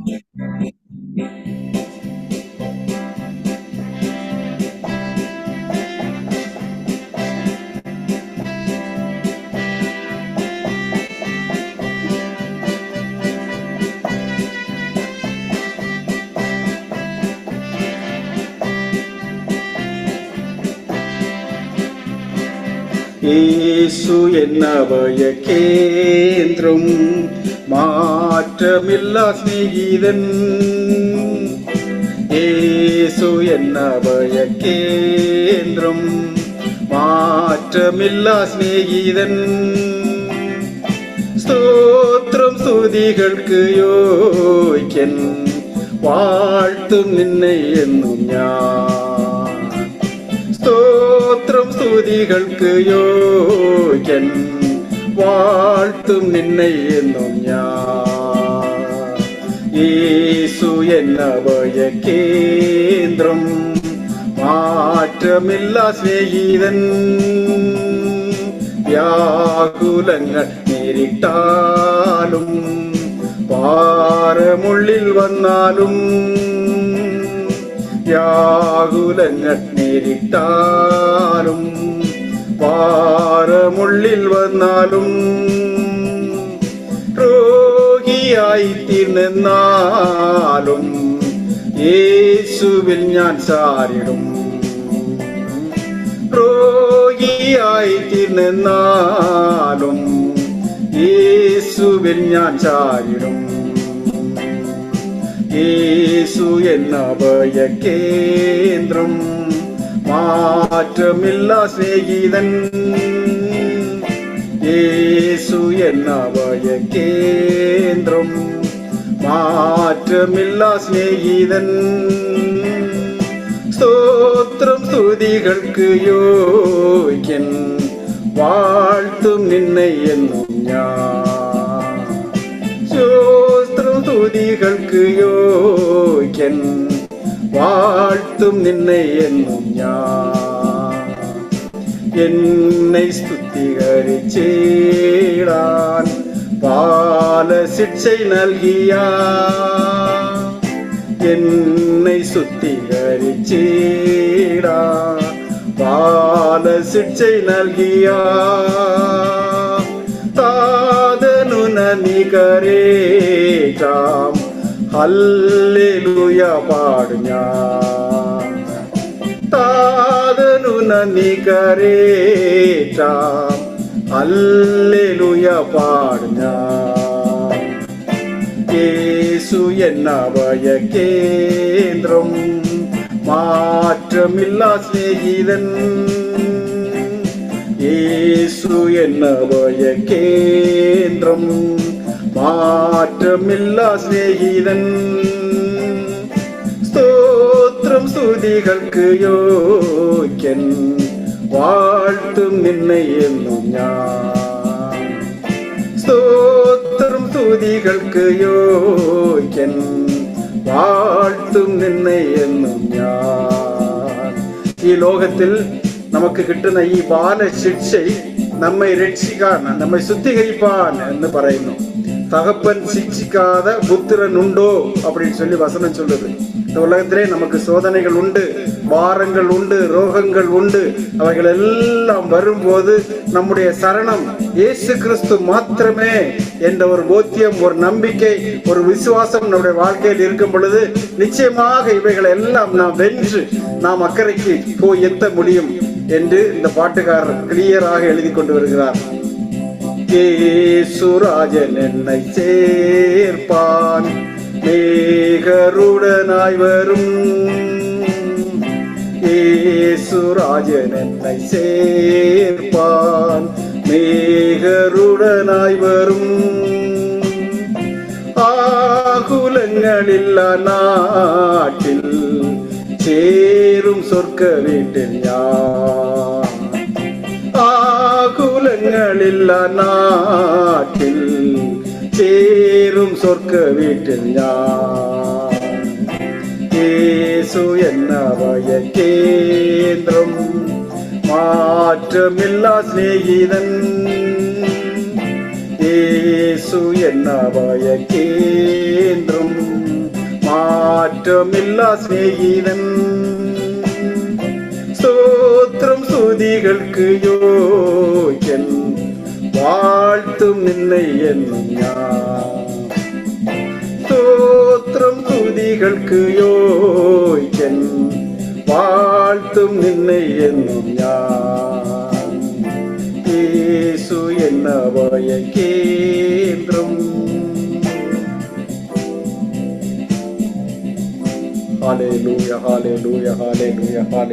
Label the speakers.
Speaker 1: യേശു എന്ന അഭയകേന്ദ്രം, മാറ്റമില്ല സ്നേഹിതൻ. യേശു എന്ന അഭയകേന്ദ്രം, മാറ്റമില്ല സ്നേഹിതൻ. സ്തോത്രം സ്തുതികൾക്ക് യോഗ്യൻ, വാഴ്ത്തും നിന്നെ എന്നും ഞാൻ. സ്തോത്രം സ്തുതികൾക്ക് യോഗ്യൻ, വാഴ്ത്തും നിന്നെ എന്നും ഞാൻ. യേശു എന്ന അഭയകേന്ദ്രം, മാറ്റമില്ല സ്നേഹിതൻ. വ്യാകുലങ്ങൾ നേരിട്ടാലും, ഭാരമുള്ളിൽ വന്നാലും, വ്യാകുലങ്ങൾ നേരിട്ടാലും, ഭാരമുള്ളിൽ വന്നാലും, രോഗിയായി തീർന്നെന്നാലും യേശുവിൽ ഞാൻ ചാരിടും. രോഗിയായി തീർന്നെന്നാലും യേശുവിൽ ഞാൻ ചാരിടും. യേശു എന്ന അഭയകേന്ദ്രം, മാറ്റമില്ല സ്നേഹിതൻ. യേശു എന്ന അഭയകേന്ദ്രം, മാറ്റമില്ല സ്നേഹിതൻ. സ്തോത്രം സ്തുതികൾക്ക് യോഗ്യൻ, വാഴ്ത്തും നിന്നെ എന്നും ഞാൻ. സ്തോത്രം സ്തുതികൾക്ക് യോഗ്യൻ, വാഴ്ത്തും നിന്നെ എന്നും ഞാൻ. എന്നെ സ്തുതികരിച്ചിടാൻ പാലശിക്ഷை നൽകിയ, என்னை சுத்திகரிச்சீடா பால சிட்சை நல்கியா. தாதனு நனிகரேற்றாம் ஹல்லேலூயா பாடுஞா. தாதனு நனிகரேற்றாம் ஹல்லேலூயா பாடுஞா. യേശു എന്ന അഭയകേന്ദ്രം, മാറ്റമില്ല സ്നേഹിതൻ. യേശു എന്ന അഭയകേന്ദ്രം, മാറ്റമില്ല സ്നേഹിതൻ. സ്തോത്രം സ്തുതികൾക്ക് യോഗ്യൻ, വാഴ്ത്തും നിന്നെ എന്നും ഞാൻ. സ്തോത്രം സ്തുതികൾക്ക് യോഗ്യൻ, വാഴ്ത്തും നിന്നെ എന്നും ഞാൻ. ഈ ലോകത്തിൽ നമുക്ക് കിട്ടുന്ന ഈ ബാലശിക്ഷை നമ്മை രക്ഷിക്കാൻ, നമ്മை சுத்திகரிப்பான் എന്ന് പറയുന്നു. தகப்பன் சிக்ஷிக்காத புத்திரன் உண்டோ அப்படின்னு சொல்லி வசனம் சொல்லுது. இந்த உலகத்திலே நமக்கு சோதனைகள் உண்டு, பாரங்கள் உண்டு, ரோகங்கள் உண்டு. அவைகள் எல்லாம் வரும்போது நம்முடைய சரணம் இயேசு கிறிஸ்து மாத்திரமே என்ற ஒரு போத்தியம், ஒரு நம்பிக்கை, ஒரு விசுவாசம் நம்முடைய வாழ்க்கையில் இருக்கும் பொழுது நிச்சயமாக இவைகளை எல்லாம் நாம் வென்று நாம் அக்கறைக்கு போய் எத்த முடியும் என்று இந்த பாட்டுக்காரர் கிளியராக எழுதி கொண்டு வருகிறார். இயேசுராஜன் என்னை சேர்ப்பான், மேகருடனாய் வரும். இயேசுராஜன் என்னை சேர்ப்பான், மேகருடனாய் வரும். ஆகுலங்களில்லா நாட்டில் சேரும் சொர்க்க வீட்டில் யான். ஆகுலங்களில்லா நாட்டில் சேரும் சொர்க்க வீட்டில் யான். യേശു എന്ന അഭയകേന്ദ്രം, മാറ്റമില്ല സ്നേഹിതൻ. യേശു എന്ന അഭയകേന്ദ്രം, മാറ്റമില്ലാ സ്നേഹിതൻ സ്തോത്രം സ്തുതികൾക്ക് യോഗ്യൻ വാഴ്ത്തും നിന്നെ എന്നും ഞാൻ സ്തോത്രം സ്തുതികൾക്ക് യോഗ്യൻ വാഴ്ത്തും നിന്നെ എന്നും ഞാൻ യേശു എന്നവയ കേന്ദ്രം Hallelujah, hallelujah, hallelujah, hallelujah.